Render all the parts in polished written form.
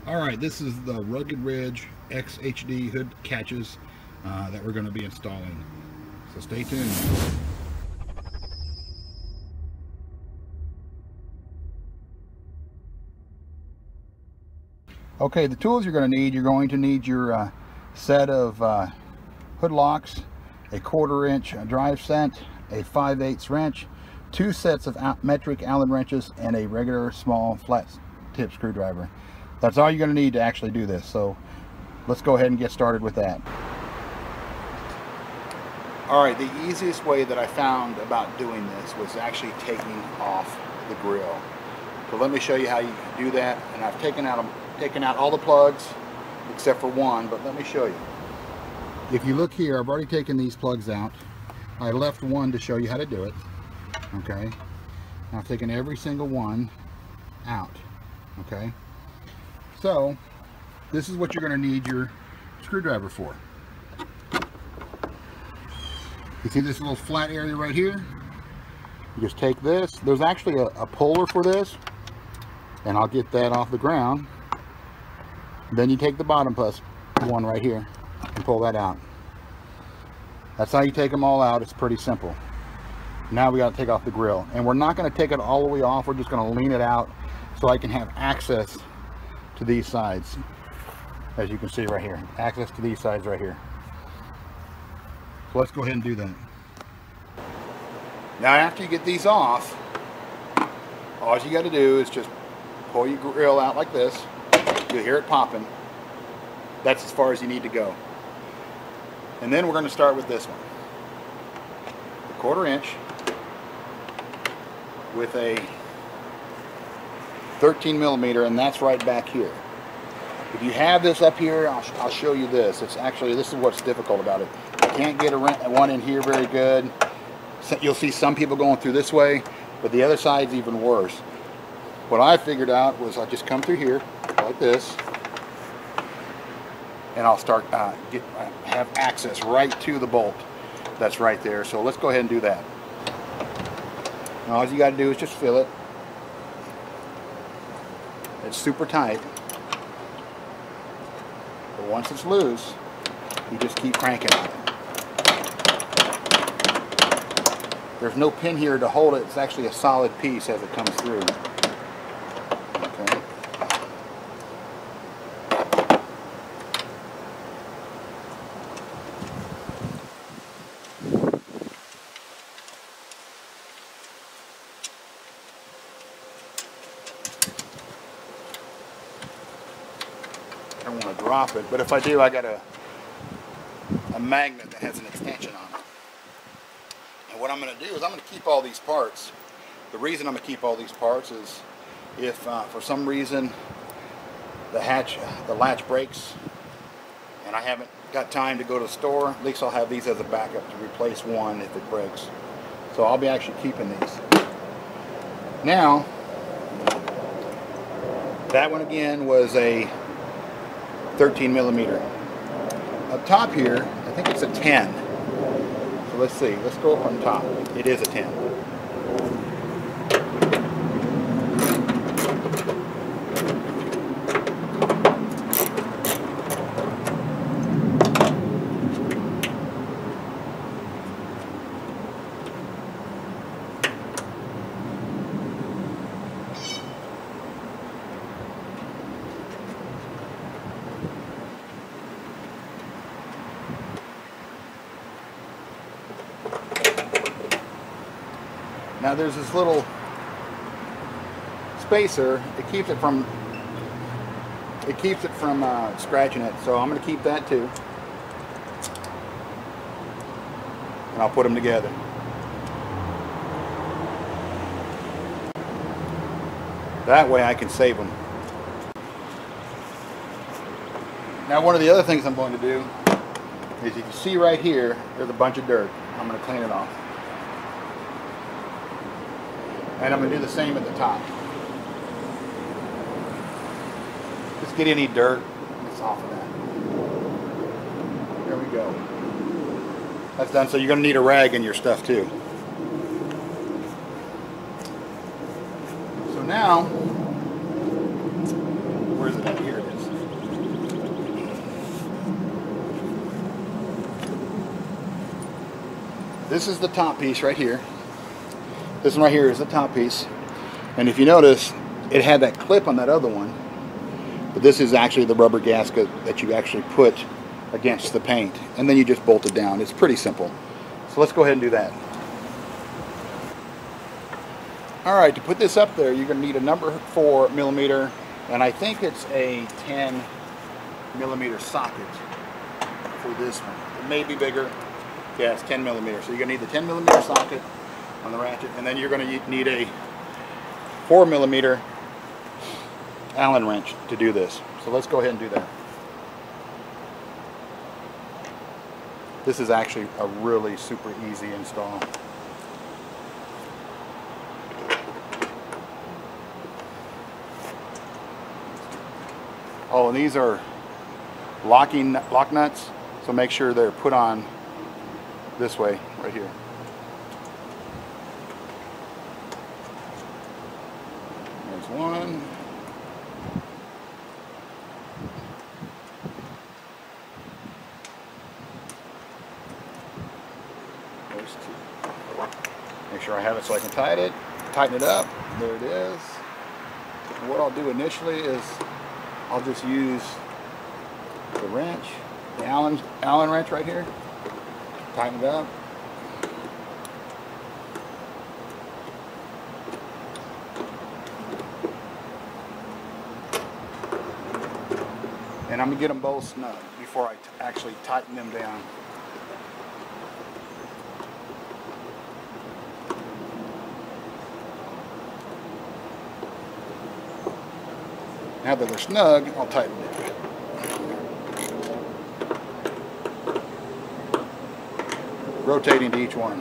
Alright, this is the Rugged Ridge XHD hood catches that we're going to be installing. So stay tuned. Okay, the tools you're going to need your set of hood locks, a 1/4 inch drive set, a 5/8 wrench, 2 sets of metric Allen wrenches, and a regular small flat tip screwdriver. That's all you're going to need to actually do this. So let's go ahead and get started with that. Alright, the easiest way that I found about doing this was actually taking off the grill. So let me show you how you can do that. And I've taken out all the plugs except for one, but let me show you. If you look here, I've already taken these plugs out. I left one to show you how to do it. Okay, I've taken every single one out. Okay, so this is what you're going to need your screwdriver for. You see this little flat area right here? You just take this. There's actually a puller for this, and I'll get that off the ground. Then you take the bottom plus one right here and pull that out. That's how you take them all out. It's pretty simple. Now we got to take off the grill, and we're not going to take it all the way off. We're just going to lean it out so I can have access to these sides, as you can see right here. Access to these sides right here. So let's go ahead and do that. Now after you get these off, all you got to do is just pull your grill out like this. You'll hear it popping. That's as far as you need to go. And then we're going to start with this one. A 1/4 inch with a 13 millimeter, and that's right back here. If you have this up here, I'll show you this. It's actually, this is what's difficult about it. I can't get one in here very good. You'll see some people going through this way, but the other side's even worse. What I figured out was I just come through here like this, and I'll start have access right to the bolt that's right there. So let's go ahead and do that. Now all you got to do is just fill it. It's super tight, but once it's loose, you just keep cranking on it. There's no pin here to hold it. It's actually a solid piece as it comes through. Okay. I don't want to drop it, but if I do, I got a magnet that has an extension on it. And what I'm going to do is I'm going to keep all these parts. The reason I'm going to keep all these parts is if for some reason the latch breaks and I haven't got time to go to the store, at least I'll have these as a backup to replace one if it breaks. So I'll be actually keeping these. Now, that one again was a 13 millimeter. Up top here, I think it's a 10. So let's see, let's go up on top. It is a 10. Now there's this little spacer. It keeps it from scratching it. So I'm going to keep that too, and I'll put them together. That way I can save them. Now one of the other things I'm going to do is, you can see right here, there's a bunch of dirt. I'm going to clean it off. And I'm going to do the same at the top. Just get any dirt that's off of that. There we go. That's done. So you're going to need a rag in your stuff too. So now, where is it at? Here it is. This is the top piece right here. This one right here is the top piece. And if you notice, it had that clip on that other one. But this is actually the rubber gasket that you actually put against the paint. And then you just bolt it down. It's pretty simple. So let's go ahead and do that. Alright, to put this up there, you're going to need a number 4 millimeter. And I think it's a 10 millimeter socket for this one. It may be bigger. Yeah, it's 10 millimeter. So you're going to need the 10 millimeter socket on the ratchet. And then you're going to need a 4 millimeter Allen wrench to do this. So let's go ahead and do that. This is actually a really super easy install. Oh, and these are lock nuts, so make sure they're put on this way, right here. There's one. There's two. Make sure I have it so I can tighten it up. There it is. And what I'll do initially is I'll just use the wrench, the Allen wrench right here, tighten it up. And I'm going to get them both snug before I actually tighten them down. Now that they're snug, I'll tighten it. Rotating to each one.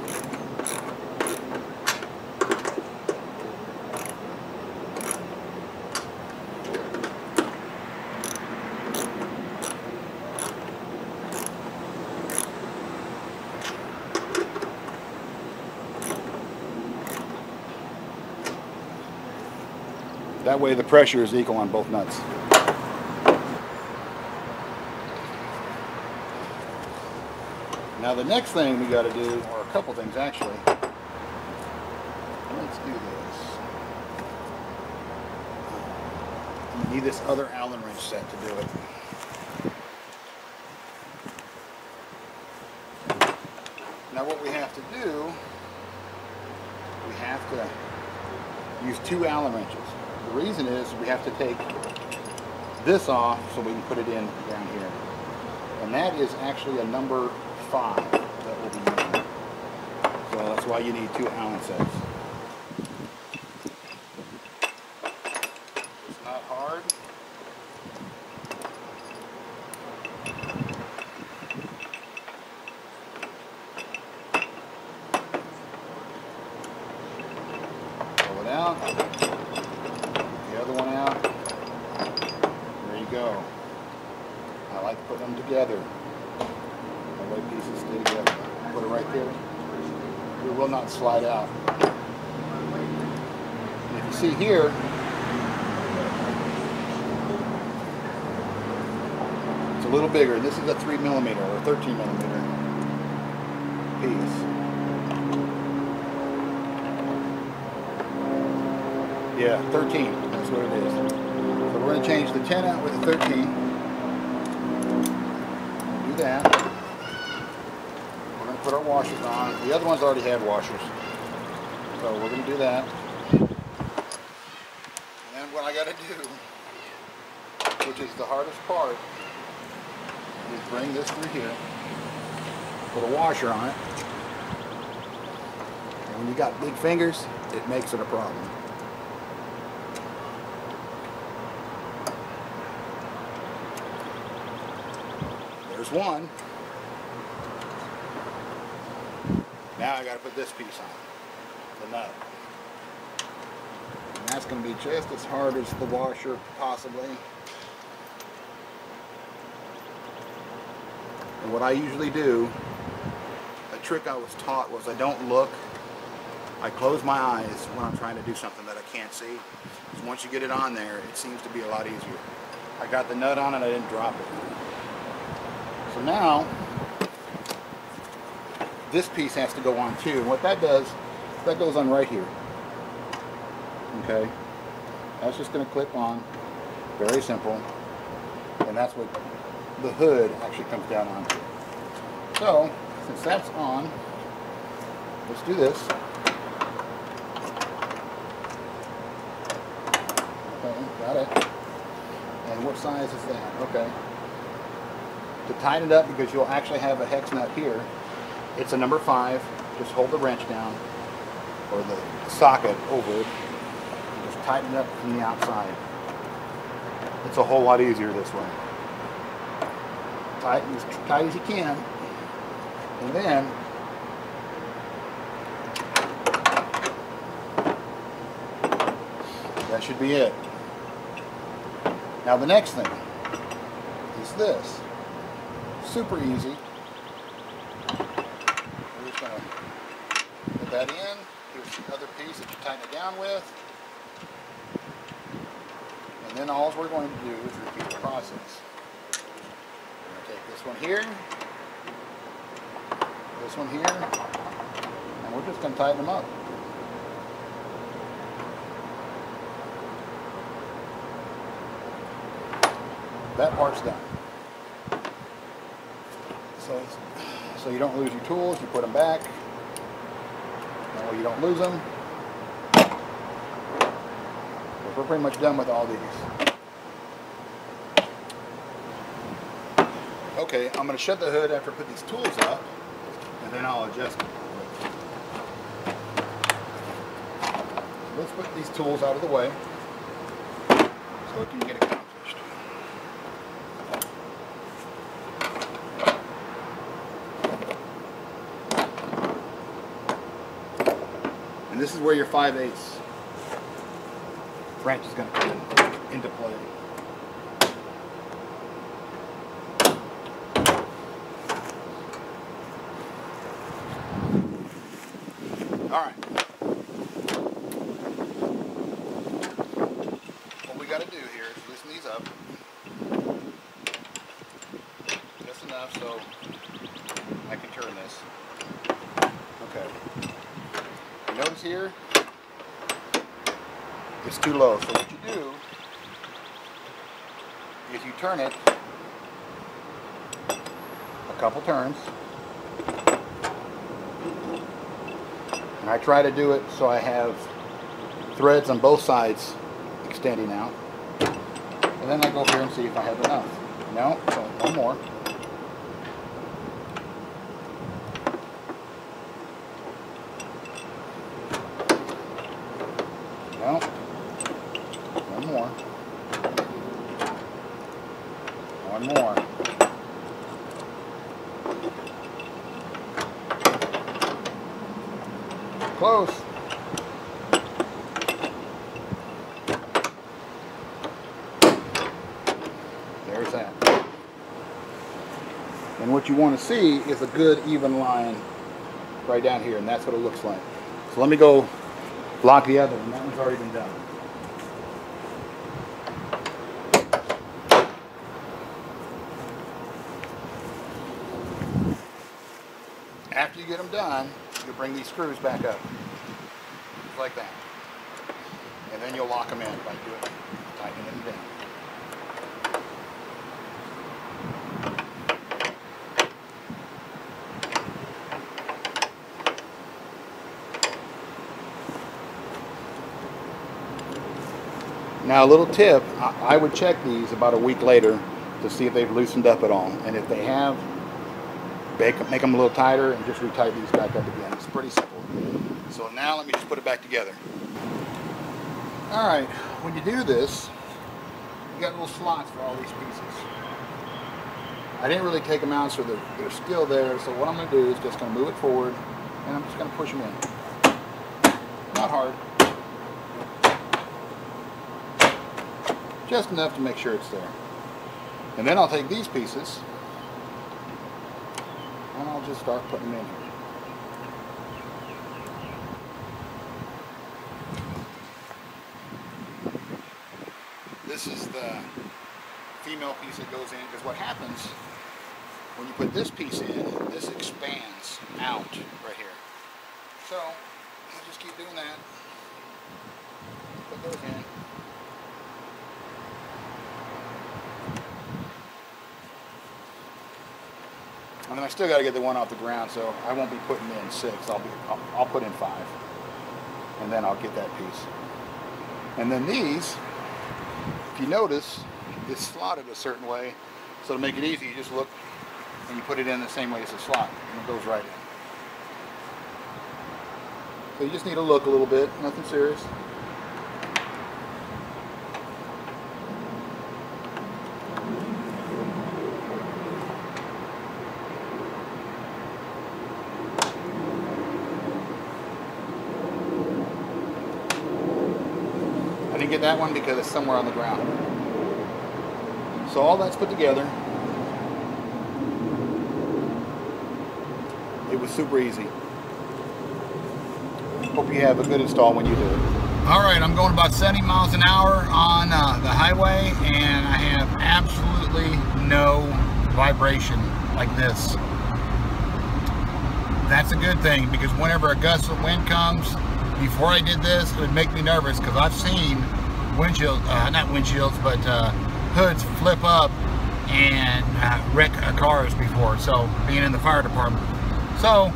That way the pressure is equal on both nuts. Now the next thing we got to do, or a couple things actually. Let's do this. We need this other Allen wrench set to do it. Now what we have to do, we have to use 2 Allen wrenches. The reason is we have to take this off so we can put it in down here. And that is actually a number 5 that will be using. So that's why you need 2 Allen sets. It's not hard. Pull it out. The other one out. There you go. I like putting them together. That way pieces stay together. Put it right there. It will not slide out. And if you see here, it's a little bigger. This is a 3 millimeter or 13 millimeter piece. Yeah, 13. That's what it is. So we're going to change the 10 out with the 13. Do that. We're going to put our washers on. The other ones already have washers. So we're going to do that. And then what I got to do, which is the hardest part, is bring this through here. Put a washer on it. And when you got big fingers, it makes it a problem. There's one. Now I got to put this piece on, the nut. And that's going to be just as hard as the washer, possibly. And what I usually do, a trick I was taught was I don't look. I close my eyes when I'm trying to do something that I can't see. Because once you get it on there, it seems to be a lot easier. I got the nut on and I didn't drop it. So now, this piece has to go on too. And what that does, that goes on right here. Okay, that's just going to clip on. Very simple. And that's what the hood actually comes down onto. So, since that's on, let's do this. Okay, got it. And what size is that? Okay. To tighten it up, because you'll actually have a hex nut here, it's a number 5. Just hold the wrench down, or the socket over it, and just tighten it up from the outside. It's a whole lot easier this way. Tighten as tight as you can, and then that should be it. Now the next thing is this. Super easy. We're just going to put that in. Here's the other piece that you tighten it down with. And then all we're going to do is repeat the process. We're going to take this one here, this one here, and we're just going to tighten them up. That part's done. So you don't lose your tools, you put them back. That way you don't lose them. We're pretty much done with all these. Okay, I'm going to shut the hood after I put these tools up, and then I'll adjust it. Let's put these tools out of the way so it can get accomplished. And this is where your 5/8 wrench is going to come into play. All right. What we got to do here is loosen these up just enough so I can turn this. Okay. Notice here, it's too low. So what you do is you turn it a couple turns. And I try to do it so I have threads on both sides extending out. And then I go here and see if I have enough. No, so one more. No, one more. One more. Close. There's that. And what you want to see is a good even line right down here, and that's what it looks like. So let me go block the other one. That one's already been done. After you get them done, you bring these screws back up, just like that, and then you'll lock them in by tightening them down. Now, a little tip, I would check these about a week later to see if they've loosened up at all, and if they have, make them a little tighter and just retighten these back up again. It's pretty simple. So now let me just put it back together. Alright, when you do this, you got little slots for all these pieces. I didn't really take them out so they're still there, so what I'm going to do is just going to move it forward, and I'm just going to push them in. Not hard. Just enough to make sure it's there. And then I'll take these pieces and I'll just start putting them in here. This is the female piece that goes in, because what happens when you put this piece in, this expands out right here. So you just keep doing that. Put those in. And then I still got to get the one off the ground, so I won't be putting in 6. I'll put in 5, and then I'll get that piece. And then these, if you notice, it's slotted a certain way, so to make it easy, you just look and you put it in the same way as the slot, and it goes right in. So you just need to look a little bit, nothing serious. I didn't get that one because it's somewhere on the ground. So all that's put together. It was super easy. Hope you have a good install when you do it. All right, I'm going about 70 miles an hour on the highway, and I have absolutely no vibration like this. That's a good thing, because whenever a gust of wind comes, before I did this, it would make me nervous, because I've seen windshields, not windshields, but hoods flip up and wreck cars before, so being in the fire department. So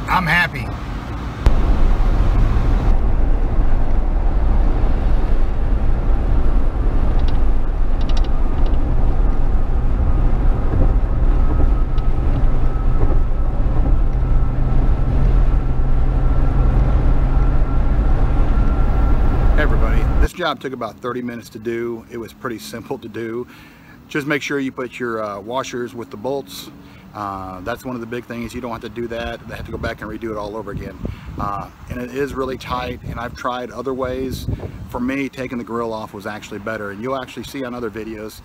I'm happy. This job took about 30 minutes to do. It was pretty simple to do. Just make sure you put your washers with the bolts. That's one of the big things. You don't have to do that. They have to go back and redo it all over again. And it is really tight, and I've tried other ways. For me, taking the grill off was actually better, and you'll actually see on other videos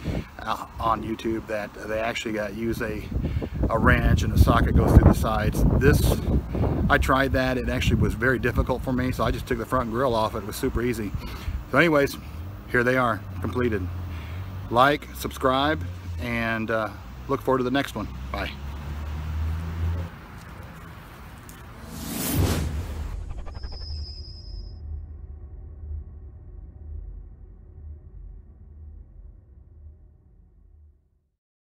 on YouTube that they actually use a wrench and a socket goes through the sides. This, I tried that. It actually was very difficult for me, so I just took the front grill off. It was super easy. So anyways, here they are, completed. Like, subscribe, and look forward to the next one. Bye.